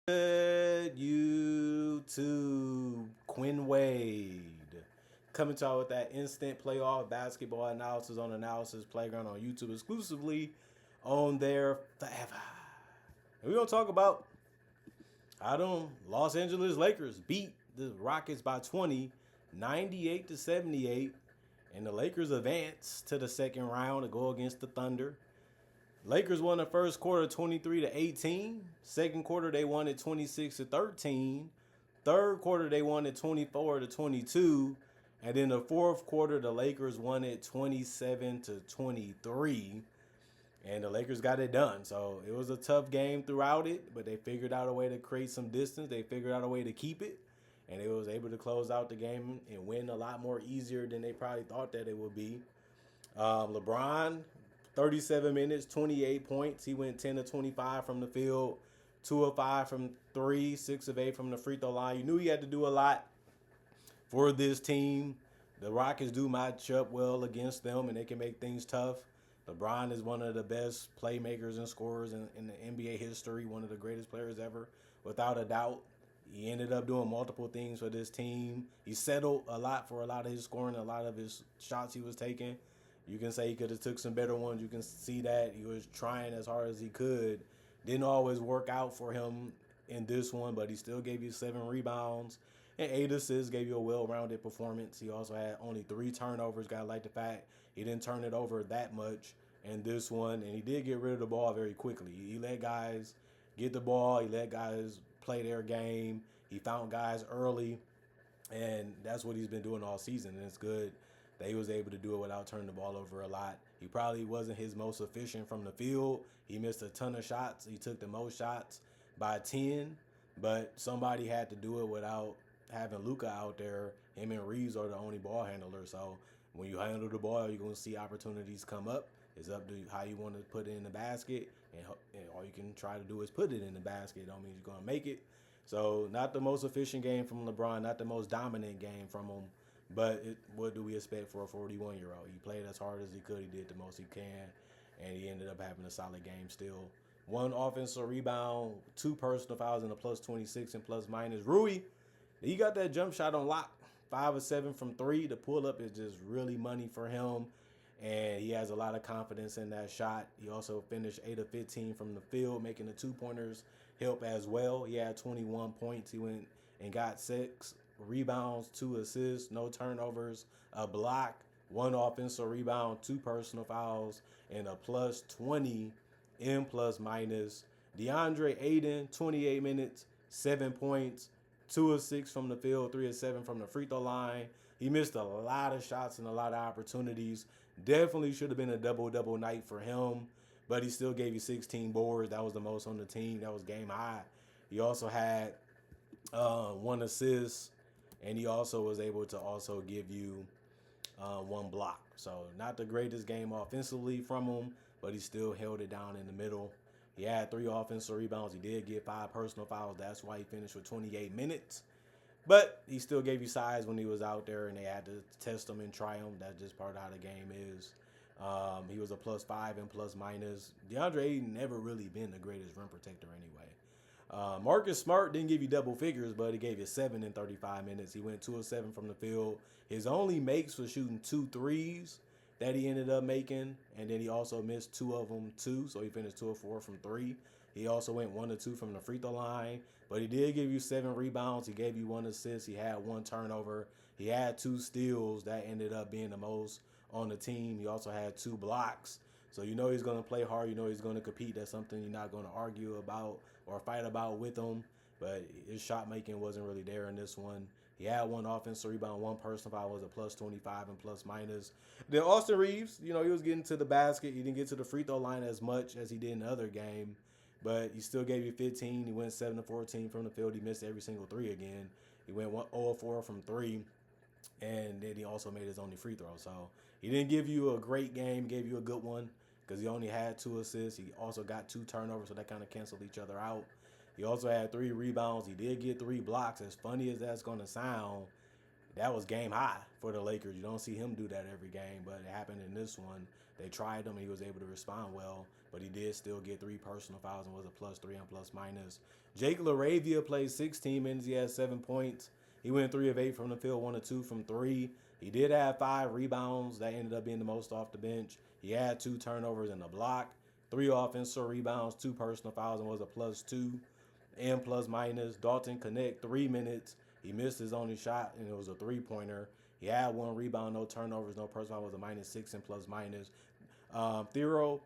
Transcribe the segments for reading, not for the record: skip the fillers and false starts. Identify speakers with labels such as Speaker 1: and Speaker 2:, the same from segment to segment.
Speaker 1: Good YouTube, Quinn Wade coming to y'all with that instant playoff basketball analysis on Analysis Playground on YouTube exclusively on there forever. And we're gonna talk about how them Los Angeles Lakers beat the Rockets by 20, 98 to 78, and the Lakers advance to the second round to go against the Thunder. Lakers won the first quarter 23 to 18. Second quarter they won it 26 to 13. Third quarter they won it 24 to 22. And then the fourth quarter the Lakers won it 27 to 23. And the Lakers got it done. So it was a tough game throughout it, but they figured out a way to create some distance. They figured out a way to keep it. And they was able to close out the game and win a lot more easier than they probably thought that it would be. LeBron, 37 minutes, 28 points. He went 10 to 25 from the field, 2 of 5 from 3, 6 of 8 from the free throw line. You knew he had to do a lot for this team. The Rockets do match up well against them, and they can make things tough. LeBron is one of the best playmakers and scorers in the NBA history, one of the greatest players ever, without a doubt. He ended up doing multiple things for this team. He settled a lot for a lot of his scoring, a lot of his shots he was taking. You can say he could have took some better ones. You can see that he was trying as hard as he could. Didn't always work out for him in this one, but he still gave you 7 rebounds and 8 assists, gave you a well-rounded performance. He also had only 3 turnovers. Gotta like the fact he didn't turn it over that much in this one, and he did get rid of the ball very quickly. He let guys get the ball. He let guys play their game. He found guys early, and that's what he's been doing all season, and it's good that he was able to do it without turning the ball over a lot. He probably wasn't his most efficient from the field. He missed a ton of shots. He took the most shots by 10, but somebody had to do it without having Luka out there. Him and Reeves are the only ball handlers. So when you handle the ball, you're going to see opportunities come up. It's up to how you want to put it in the basket, and all you can try to do is put it in the basket. Don't mean you're going to make it. So not the most efficient game from LeBron, not the most dominant game from him. But what do we expect for a 41-year-old? He played as hard as he could. He did the most he can, and he ended up having a solid game still. 1 offensive rebound, 2 personal fouls, and a plus 26 and plus minus. Rui, he got that jump shot on lock. 5 of 7 from 3. The pull up is just really money for him, and he has a lot of confidence in that shot. He also finished 8 of 15 from the field, making the 2-pointers help as well. He had 21 points. He went and got 6 rebounds, 2 assists, no turnovers, a block, 1 offensive rebound, 2 personal fouls, and a plus 20 in plus minus. DeAndre Ayton, 28 minutes, 7 points, 2 of 6 from the field, 3 of 7 from the free throw line. He missed a lot of shots and a lot of opportunities. Definitely should have been a double-double night for him, but he still gave you 16 boards. That was the most on the team. That was game high. He also had 1 assist, and he also was able to also give you 1 block. So not the greatest game offensively from him, but he still held it down in the middle. He had 3 offensive rebounds. He did get 5 personal fouls. That's why he finished with 28 minutes. But he still gave you size when he was out there, and they had to test him and try him. That's just part of how the game is. He was a plus 5 and plus minus. DeAndre Ayton never really been the greatest rim protector anyway. Marcus Smart didn't give you double figures, but he gave you 7 in 35 minutes. He went 2 of 7 from the field. His only makes was shooting 2 threes that he ended up making, and then he also missed 2 of them too, so he finished 2 of 4 from 3. He also went 1 of 2 from the free throw line, but he did give you 7 rebounds. He gave you 1 assist. He had 1 turnover. He had 2 steals. That ended up being the most on the team. He also had 2 blocks. So you know he's going to play hard. You know he's going to compete. That's something you're not going to argue about or fight about with him. But his shot making wasn't really there in this one. He had 1 offensive rebound, 1 personal foul, was a plus 25 and plus minus. Then Austin Reeves, you know, he was getting to the basket. He didn't get to the free throw line as much as he did in the other game, but he still gave you 15. He went 7 to 14 from the field. He missed every single 3 again. He went 0 of 4 from 3, and then he also made his only free throw. So he didn't give you a great game. He gave you a good one because he only had 2 assists. He also got 2 turnovers, so that kind of canceled each other out. He also had 3 rebounds. He did get 3 blocks. As funny as that's going to sound, That was game high for the Lakers. You don't see him do that every game, but it happened in this one. They tried him and he was able to respond well, but he did still get 3 personal fouls and was a +3 and plus minus. Jake LaRavia played 16 minutes. He had 7 points. He went 3 of 8 from the field, 1 of 2 from 3. He did have 5 rebounds. That ended up being the most off the bench. He had 2 turnovers and a block, 3 offensive rebounds, 2 personal fouls, and was a +2 and plus minus. Dalton Connect, 3 minutes. He missed his only shot, and it was a 3-pointer. He had 1 rebound, no turnovers, no personal, was a -6 and plus minus. Thero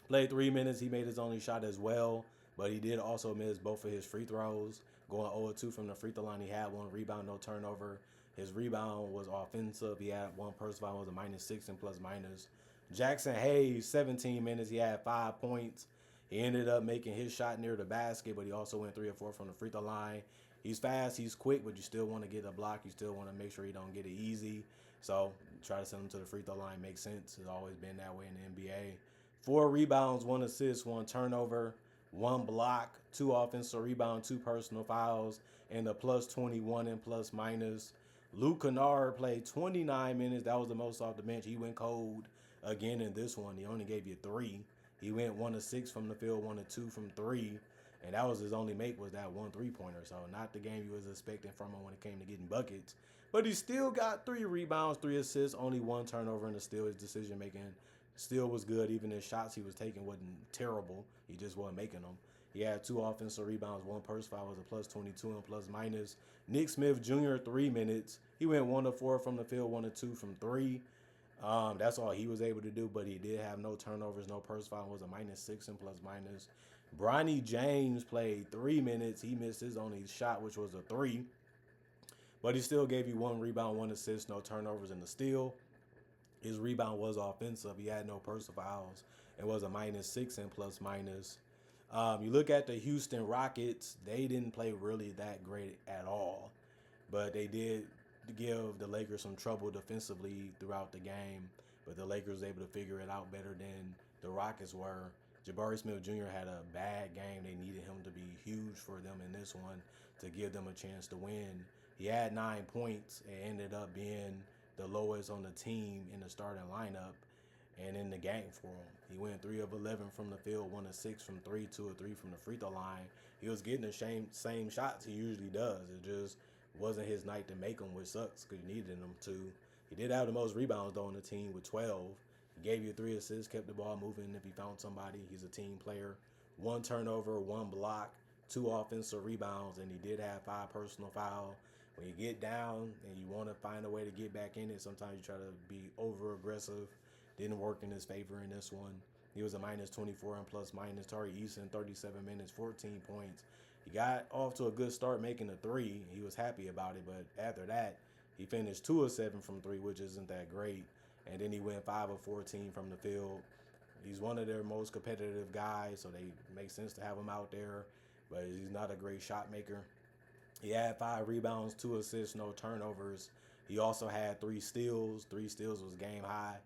Speaker 1: played 3 minutes. He made his only shot as well, but he did also miss both of his free throws. Going 0-2 from the free throw line, he had 1 rebound, no turnover. His rebound was offensive. He had 1 personal foul, was a -6 and plus minus. Jackson Hayes, 17 minutes. He had 5 points. He ended up making his shot near the basket, but he also went 3 or 4 from the free throw line. He's fast, he's quick, but you still want to get a block. You still want to make sure he don't get it easy. So try to send him to the free throw line. Makes sense. It's always been that way in the NBA. 4 rebounds, 1 assist, 1 turnover, 1 block, 2 offensive rebounds, 2 personal fouls, and a +21 and plus minus. Luke Kennard played 29 minutes. That was the most off the bench. He went cold again in this one. He only gave you 3. He went 1 of 6 from the field, 1 of 2 from 3. And that was his only make, was that 1 3-pointer. So not the game you was expecting from him when it came to getting buckets. But he still got 3 rebounds, 3 assists, only 1 turnover, and still his decision making still was good. Even his shots he was taking wasn't terrible. He just wasn't making them. He had 2 offensive rebounds, 1 personal foul, was a +22 and plus minus. Nick Smith Jr., 3 minutes. He went 1 of 4 from the field, 1 of 2 from 3. That's all he was able to do, but he did have no turnovers, no personal foul, was a -6 and plus minus. Bronny James played 3 minutes. He missed his only shot, which was a 3. But he still gave you 1 rebound, 1 assist, no turnovers, and a steal. His rebound was offensive. He had no personal fouls and was a -6 and plus minus. You look at the Houston Rockets, they didn't play really that great at all. But they did give the Lakers some trouble defensively throughout the game. But the Lakers were able to figure it out better than the Rockets were. Jabari Smith Jr. had a bad game. They needed him to be huge for them in this one to give them a chance to win. He had 9 points. It ended up being the lowest on the team in the starting lineup and in the game for him. He went 3 of 11 from the field, 1 of 6 from 3, 2 of 3 from the free throw line. He was getting the same shots he usually does. It just wasn't his night to make them, which sucks because you needed him to. He did have the most rebounds, though, on the team with 12. He gave you 3 assists, kept the ball moving. If he found somebody, he's a team player. 1 turnover, 1 block, 2 offensive rebounds, and he did have 5 personal fouls. When you get down and you want to find a way to get back in it, sometimes you try to be over-aggressive. Didn't work in his favor in this one. He was a -24 and plus minus. Tari Eason, 37 minutes, 14 points. He got off to a good start making a 3. He was happy about it, but after that, he finished 2 of 7 from 3, which isn't that great. And then he went 5 of 14 from the field. He's one of their most competitive guys, so they make sense to have him out there, but he's not a great shot maker. He had 5 rebounds, 2 assists, no turnovers. He also had 3 steals. 3 steals was game high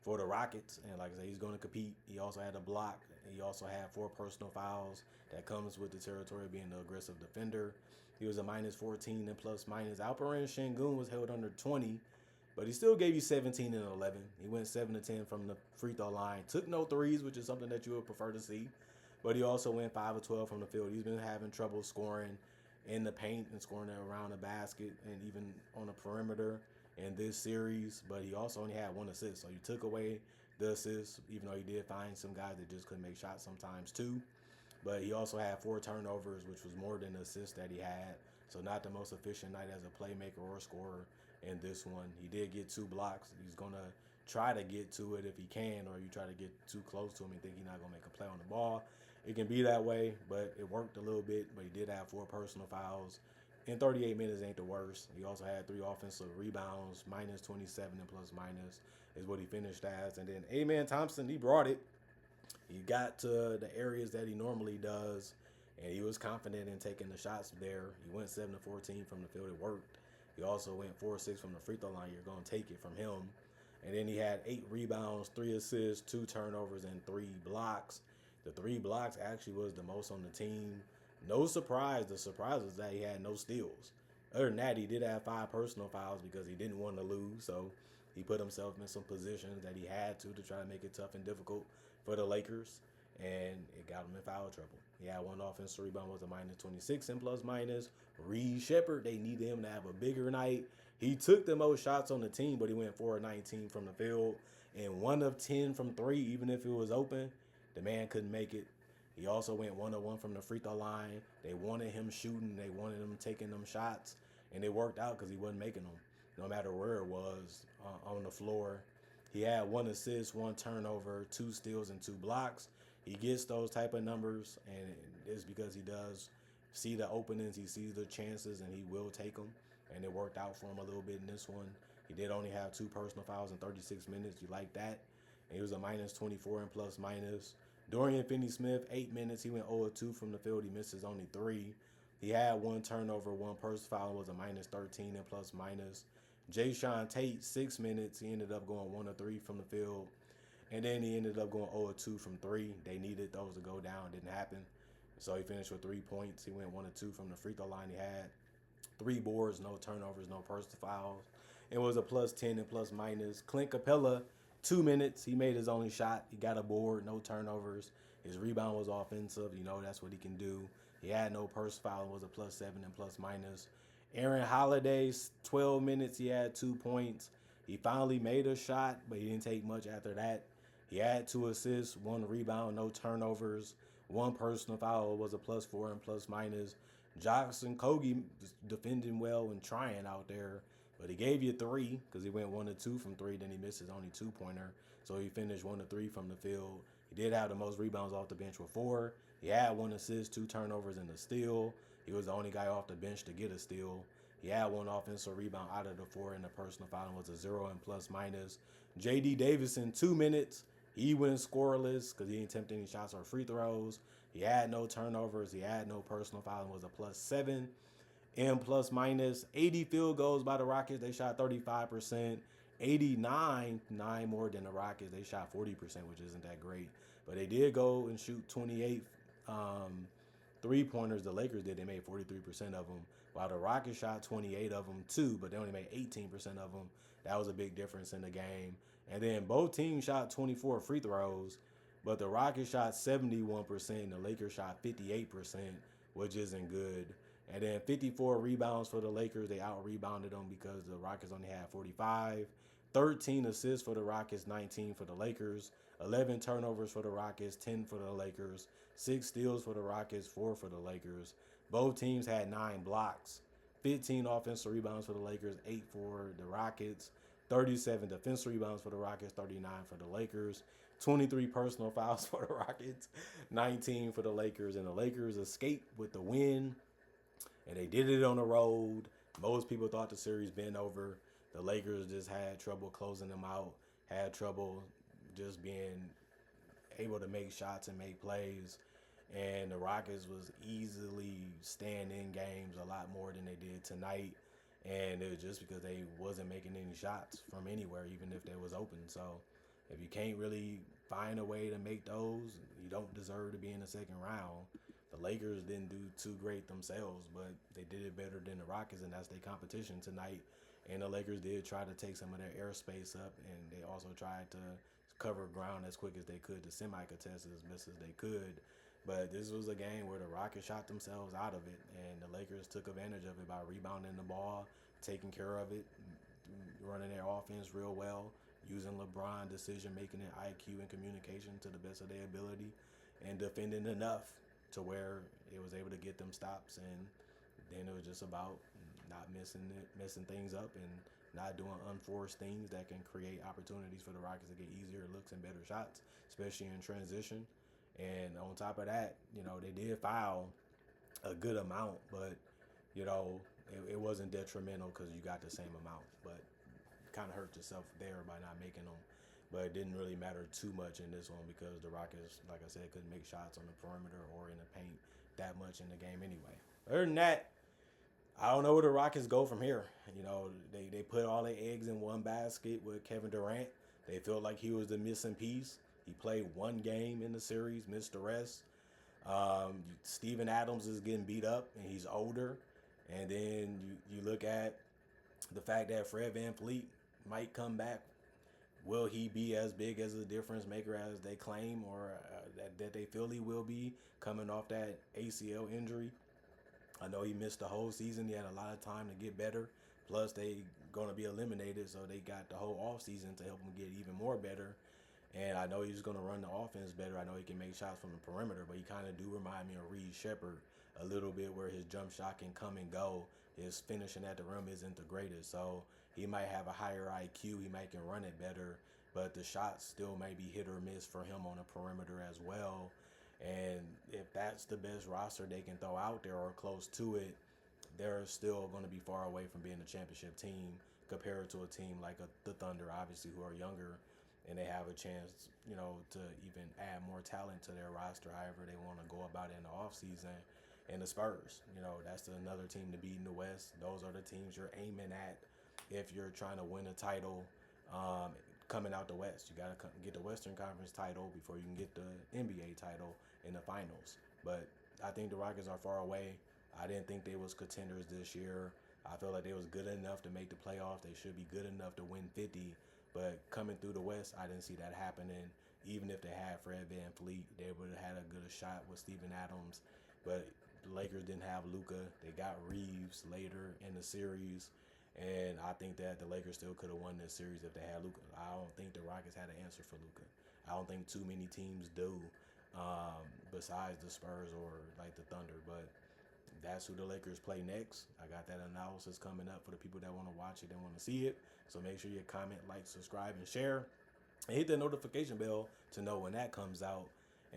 Speaker 1: for the Rockets, and like I said, he's going to compete. He also had a block. He also had 4 personal fouls. That comes with the territory of being the aggressive defender. He was a -14 and plus minus. Alperen Sengun was held under 20, but he still gave you 17 and 11. He went 7 of 10 from the free throw line. Took no threes, which is something that you would prefer to see, but he also went 5 of 12 from the field. He's been having trouble scoring in the paint and scoring around the basket and even on the perimeter in this series, but he also only had 1 assist. So you took away the assist, even though he did find some guys that just couldn't make shots sometimes too. But he also had 4 turnovers, which was more than the assist that he had. So not the most efficient night as a playmaker or scorer in this one. He did get 2 blocks. He's going to try to get to it if he can, or you try to get too close to him and think he's not going to make a play on the ball. It can be that way, but it worked a little bit. But he did have 4 personal fouls. In 38 minutes ain't the worst. He also had 3 offensive rebounds, -27 and plus minus is what he finished as. And then Amen Thompson, he brought it. He got to the areas that he normally does, and he was confident in taking the shots there. He went 7 of 14 from the field. It worked. He also went 4 of 6 from the free throw line. You're going to take it from him. And then he had 8 rebounds, 3 assists, 2 turnovers, and 3 blocks. The 3 blocks actually was the most on the team. No surprise. The surprise was that he had no steals Other than that, he did have 5 personal fouls because he didn't want to lose. So he put himself in some positions that he had to try to make it tough and difficult for the Lakers. And it got him in foul trouble. He had 1 offensive rebound, was a minus 26 in plus minus. Reed Shepherd, they needed him to have a bigger night. He took the most shots on the team, but he went 4 of 19 from the field and 1 of 10 from 3, even if it was open. The man couldn't make it. He also went 1 of 1 from the free throw line. They wanted him shooting. They wanted him taking them shots, and it worked out because he wasn't making them, no matter where it was on the floor. He had 1 assist, 1 turnover, 2 steals, and 2 blocks. He gets those type of numbers, and it's because he does see the openings, he sees the chances, and he will take them. And it worked out for him a little bit in this one. He did only have 2 personal fouls in 36 minutes. You like that? And he was a minus 24 in plus minus. Dorian Finney-Smith, 8 minutes. He went 0 of 2 from the field. He misses only 3. He had 1 turnover, 1 personal foul, and was a minus 13 in plus minus. Jayshawn Tate, 6 minutes. He ended up going 1 of 3 from the field. And then he ended up going 0 of 2 from 3. They needed those to go down. Didn't happen. So he finished with 3 points. He went 1 of 2 from the free throw line. He had 3 boards, no turnovers, no personal fouls. It was a plus 10 and plus minus. Clint Capella, 2 minutes. He made his only shot. He got a board, no turnovers. His rebound was offensive. You know, that's what he can do. He had no personal foul. It was a plus 7 and plus minus. Aaron Holiday, 12 minutes. He had 2 points. He finally made a shot, but he didn't take much after that. He had 2 assists, 1 rebound, no turnovers, 1 personal foul. It was a plus 4 and plus minus. Jackson Kogi was defending well and trying out there, but he gave you 3 because he went 1 of 2 from 3. Then he missed his only 2-pointer, so he finished 1 of 3 from the field. He did have the most rebounds off the bench with 4. He had 1 assist, 2 turnovers, and a steal. He was the only guy off the bench to get a steal. He had 1 offensive rebound out of the 4, and the personal foul was a 0 and plus minus. J.D. Davison, 2 minutes. He went scoreless because he didn't attempt any shots or free throws. He had no turnovers. He had no personal foul and was a plus 7 and plus minus. 80 field goals by the Rockets. They shot 35%. 89, 9 more than the Rockets. They shot 40%, which isn't that great. But they did go and shoot 28 3-pointers. The Lakers did. They made 43% of them, while the Rockets shot 28 of them too, but they only made 18% of them. That was a big difference in the game. And then both teams shot 24 free throws, but the Rockets shot 71%, and the Lakers shot 58%, which isn't good. And then 54 rebounds for the Lakers. They out-rebounded them because the Rockets only had 45. 13 assists for the Rockets, 19 for the Lakers. 11 turnovers for the Rockets, 10 for the Lakers. 6 steals for the Rockets, 4 for the Lakers. Both teams had 9 blocks. 15 offensive rebounds for the Lakers, 8 for the Rockets. 37 defensive rebounds for the Rockets, 39 for the Lakers. 23 personal fouls for the Rockets, 19 for the Lakers. And the Lakers escaped with the win, and they did it on the road. Most people thought the series been over. The Lakers just had trouble closing them out, had trouble just being able to make shots and make plays. And the Rockets was easily staying in games a lot more than they did tonight. And it was just because they wasn't making any shots from anywhere, even if they was open. So if you can't really find a way to make those, you don't deserve to be in the second round. The Lakers didn't do too great themselves, but they did it better than the Rockets, and that's their competition tonight. And the Lakers did try to take some of their airspace up, and they also tried to cover ground as quick as they could to semi-contest as best as they could. But this was a game where the Rockets shot themselves out of it, and the Lakers took advantage of it by rebounding the ball, taking care of it, running their offense real well, using LeBron decision-making and IQ and communication to the best of their ability, and defending enough to where it was able to get them stops. And then it was just about not messing things up and not doing unforced things that can create opportunities for the Rockets to get easier looks and better shots, especially in transition. And on top of that, they did foul a good amount, but, it wasn't detrimental because you got the same amount. But kind of hurt yourself there by not making them. But it didn't really matter too much in this one because the Rockets, like I said, couldn't make shots on the perimeter or in the paint that much in the game anyway. Other than that, I don't know where the Rockets go from here. They put all their eggs in one basket with Kevin Durant. They felt like he was the missing piece. He played 1 game in the series, missed the rest. Steven Adams is getting beat up, and he's older. And then you look at the fact that Fred VanVleet might come back. Will he be as big as a difference maker as they claim, or that they feel he will be coming off that ACL injury? I know he missed the whole season. He had a lot of time to get better. Plus, they going to be eliminated, so they got the whole off season to help him get even more better. And I know he's going to run the offense better. I know he can make shots from the perimeter, but he kind of do remind me of Reed Shepherd a little bit, where his jump shot can come and go. His finishing at the rim isn't the greatest, so he might have a higher IQ. He might can run it better, but the shots still may be hit or miss for him on the perimeter as well. And if that's the best roster they can throw out there or close to it, they're still going to be far away from being a championship team compared to a team like the Thunder, obviously, who are younger and they have a chance, to even add more talent to their roster, however they want to go about it in the offseason. And the Spurs, that's another team to beat in the West. Those are the teams you're aiming at if you're trying to win a title coming out the West. You got to get the Western Conference title before you can get the NBA title in the finals. But I think the Rockets are far away. I didn't think they was contenders this year. I feel like they was good enough to make the playoffs. They should be good enough to win 50. But coming through the West, I didn't see that happening. Even if they had Fred VanVleet, they would have had a good shot with Steven Adams. But the Lakers didn't have Luka. They got Reeves later in the series. And I think that the Lakers still could have won this series if they had Luka. I don't think the Rockets had an answer for Luka. I don't think too many teams do, besides the Spurs or like the Thunder. But that's who the Lakers play next. I got that analysis coming up for the people that want to watch it and want to see it. So make sure you comment, like, subscribe, and share. And hit the notification bell to know when that comes out.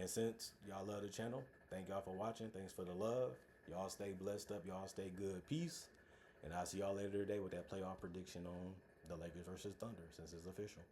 Speaker 1: And since y'all love the channel, thank y'all for watching. Thanks for the love. Y'all stay blessed up. Y'all stay good. Peace. And I'll see y'all later today with that playoff prediction on the Lakers versus Thunder, since it's official.